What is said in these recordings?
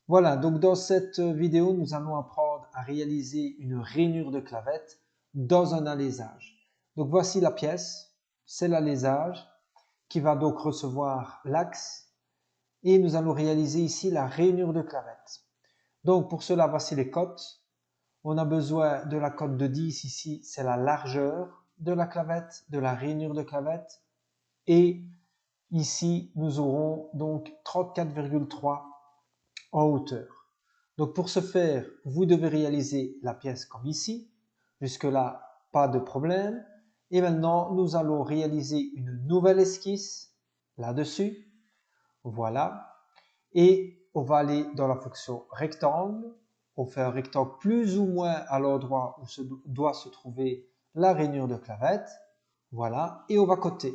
Voilà, donc dans cette vidéo, nous allons apprendre à réaliser une rainure de clavette dans un alésage. Donc voici la pièce, c'est l'alésage qui va donc recevoir l'axe et nous allons réaliser ici la rainure de clavette. Donc pour cela, voici les cotes. On a besoin de la cote de 10 ici, c'est la largeur de la clavette, de la rainure de clavette. Et ici, nous aurons donc 34,3 en hauteur. Donc pour ce faire, vous devez réaliser la pièce comme ici. Jusque-là, pas de problème. Et maintenant, nous allons réaliser une nouvelle esquisse là-dessus. Voilà. Et on va aller dans la fonction rectangle. On fait un rectangle plus ou moins à l'endroit où doit se trouver la rainure de clavette. Voilà. Et on va coter.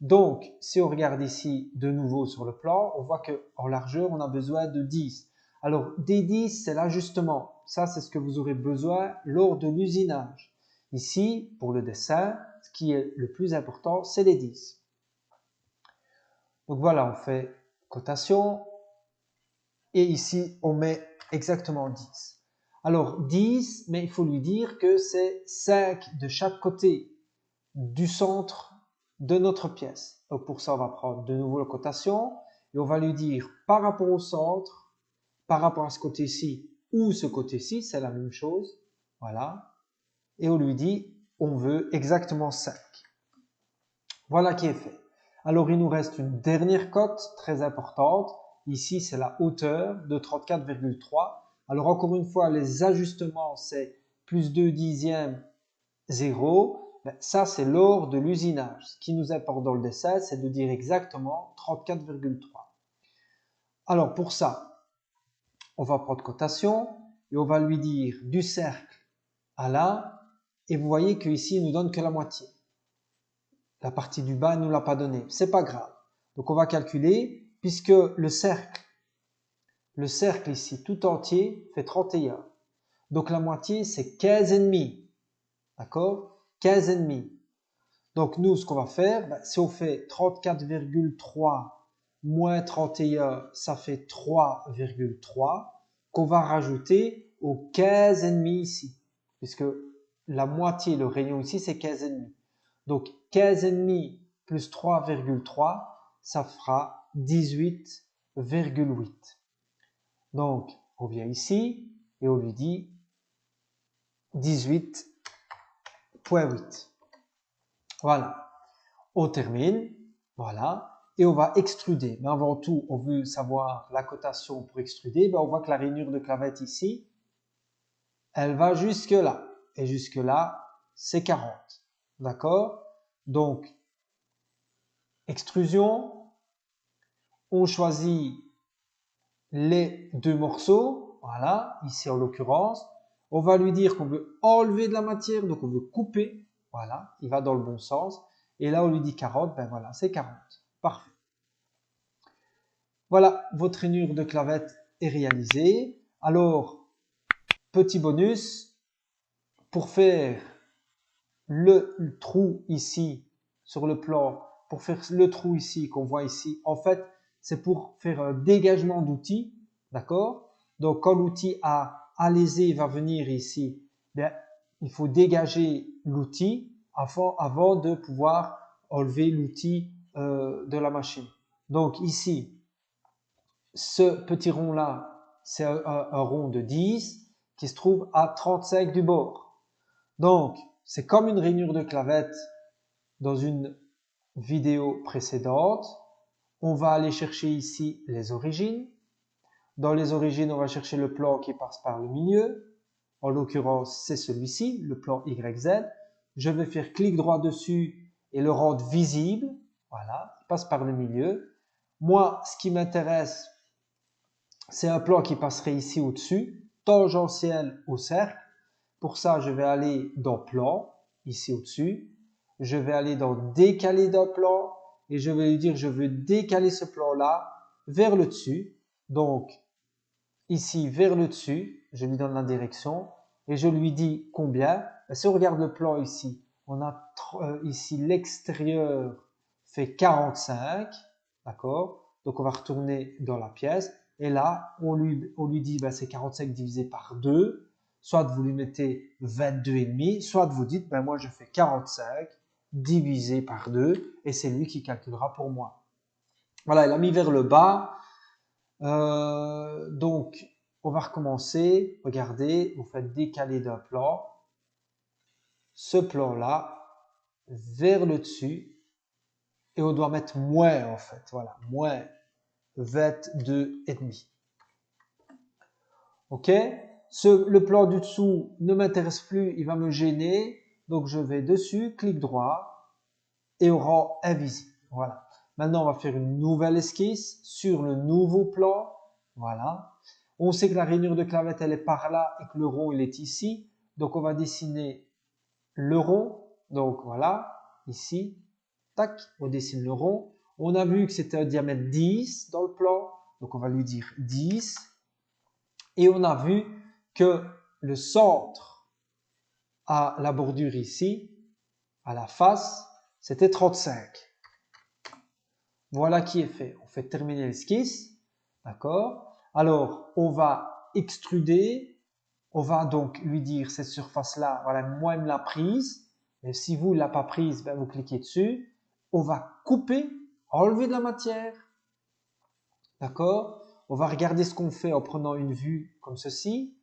Donc, si on regarde ici de nouveau sur le plan, on voit qu'en largeur, on a besoin de 10. Alors, des 10, c'est l'ajustement. Ça, c'est ce que vous aurez besoin lors de l'usinage. Ici, pour le dessin, ce qui est le plus important, c'est les 10. Donc voilà, on fait cotation. Et ici, on met exactement 10. Alors, 10, mais il faut lui dire que c'est 5 de chaque côté du centre de notre pièce. Donc pour ça, on va prendre de nouveau la cotation et on va lui dire par rapport au centre, par rapport à ce côté-ci ou ce côté-ci, c'est la même chose. Voilà. Et on lui dit, on veut exactement 5. Voilà qui est fait. Alors il nous reste une dernière cote très importante. Ici, c'est la hauteur de 34,3. Alors encore une fois, les ajustements, c'est plus 2 dixièmes, 0. Ça, c'est lors de l'usinage. Ce qui nous importe dans le dessin, c'est de dire exactement 34,3. Alors pour ça, on va prendre cotation et on va lui dire du cercle à là. Et vous voyez qu'ici, il nous donne que la moitié. La partie du bas, il ne nous l'a pas donné. C'est pas grave. Donc on va calculer, puisque le cercle ici tout entier fait 31. Donc la moitié, c'est 15,5. D'accord? 15,5. Donc nous, ce qu'on va faire, si on fait 34,3 moins 31, ça fait 3,3 qu'on va rajouter au 15,5 ici. Puisque la moitié, le rayon ici, c'est 15,5. Donc 15,5 plus 3,3, ça fera 18,8. Donc on vient ici et on lui dit 18,8. Voilà. On termine, voilà, et on va extruder. Mais avant tout, on veut savoir la cotation pour extruder. On voit que la rainure de clavette ici, elle va jusque là. Et jusque là, c'est 40. D'accord? Donc, extrusion, on choisit les deux morceaux. Voilà, ici en l'occurrence. On va lui dire qu'on veut enlever de la matière, donc on veut couper. Voilà, il va dans le bon sens. Et là, on lui dit 40, ben voilà, c'est 40. Parfait. Voilà, votre rainure de clavette est réalisée. Alors, petit bonus, pour faire le trou ici sur le plan, pour faire le trou ici qu'on voit ici, en fait, c'est pour faire un dégagement d'outil, d'accord? Donc, quand l'outil a alésé va venir ici, bien, il faut dégager l'outil avant de pouvoir enlever l'outil de la machine. Donc ici, ce petit rond-là, c'est un rond de 10 qui se trouve à 35 du bord. Donc, c'est comme une rainure de clavette dans une vidéo précédente. On va aller chercher ici les origines. Dans les origines, on va chercher le plan qui passe par le milieu. En l'occurrence, c'est celui-ci, le plan YZ. Je vais faire clic droit dessus et le rendre visible. Voilà, il passe par le milieu. Moi, ce qui m'intéresse, c'est un plan qui passerait ici au-dessus, tangentiel au cercle. Pour ça, je vais aller dans plan, ici au-dessus. Je vais aller dans décaler d'un plan et je vais lui dire je veux décaler ce plan-là vers le dessus. Donc, ici vers le dessus, je lui donne la direction et je lui dis combien. Si on regarde le plan ici, on a ici l'extérieur fait 45, d'accord? Donc, on va retourner dans la pièce. Et là, on lui dit, ben, c'est 45 divisé par 2. Soit vous lui mettez 22,5, soit vous dites, ben, moi je fais 45 divisé par 2 et c'est lui qui calculera pour moi. Voilà, il a mis vers le bas. Donc, on va recommencer. Regardez, vous faites décaler d'un plan. Ce plan-là, vers le dessus. Et on doit mettre moins en fait. Voilà, moins 22,5. Ok, le plan du dessous ne m'intéresse plus, il va me gêner. Donc je vais dessus, clic droit et on rend invisible. Voilà. Maintenant, on va faire une nouvelle esquisse sur le nouveau plan. Voilà. On sait que la rainure de clavette, elle est par là et que le rond, il est ici. Donc on va dessiner le rond. Donc voilà, ici. Tac, on dessine le rond. On a vu que c'était un diamètre 10 dans le plan. Donc on va lui dire 10. Et on a vu que le centre à la bordure ici, à la face, c'était 35. Voilà qui est fait. On fait terminer l'esquisse. D'accord? Alors, on va extruder. On va donc lui dire cette surface-là, voilà, moi, elle me l'a prise. Et si vous ne l'avez pas prise, ben, vous cliquez dessus. On va couper, enlever de la matière. D'accord? On va regarder ce qu'on fait en prenant une vue comme ceci.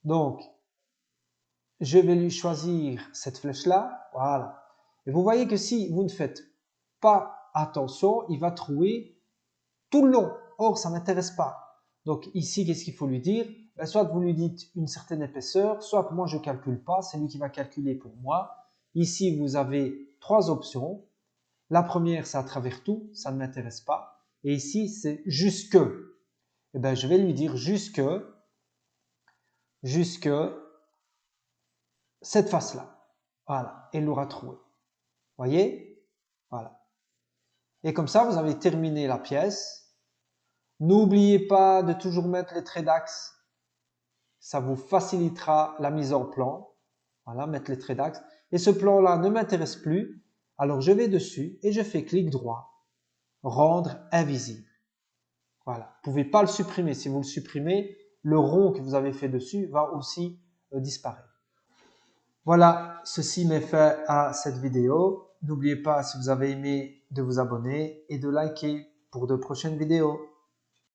Donc, je vais lui choisir cette flèche-là. Voilà. Et vous voyez que si vous ne faites pas attention, il va trouver tout le long. Or, ça ne m'intéresse pas. Donc ici, qu'est-ce qu'il faut lui dire? Ben, soit vous lui dites une certaine épaisseur, soit moi je ne calcule pas, c'est lui qui va calculer pour moi. Ici, vous avez trois options. La première, c'est à travers tout, ça ne m'intéresse pas. Et ici, c'est jusque. Et ben, je vais lui dire jusque cette face-là. Voilà, et il l'aura trouvé. Voyez? Voilà. Et comme ça, vous avez terminé la pièce. N'oubliez pas de toujours mettre les traits d'axe. Ça vous facilitera la mise en plan. Voilà, mettre les traits d'axe. Et ce plan-là ne m'intéresse plus. Alors, je vais dessus et je fais clic droit. Rendre invisible. Voilà. Vous ne pouvez pas le supprimer. Si vous le supprimez, le rond que vous avez fait dessus va aussi disparaître. Voilà, ceci m'est fait à cette vidéo. N'oubliez pas, si vous avez aimé, de vous abonner et de liker pour de prochaines vidéos.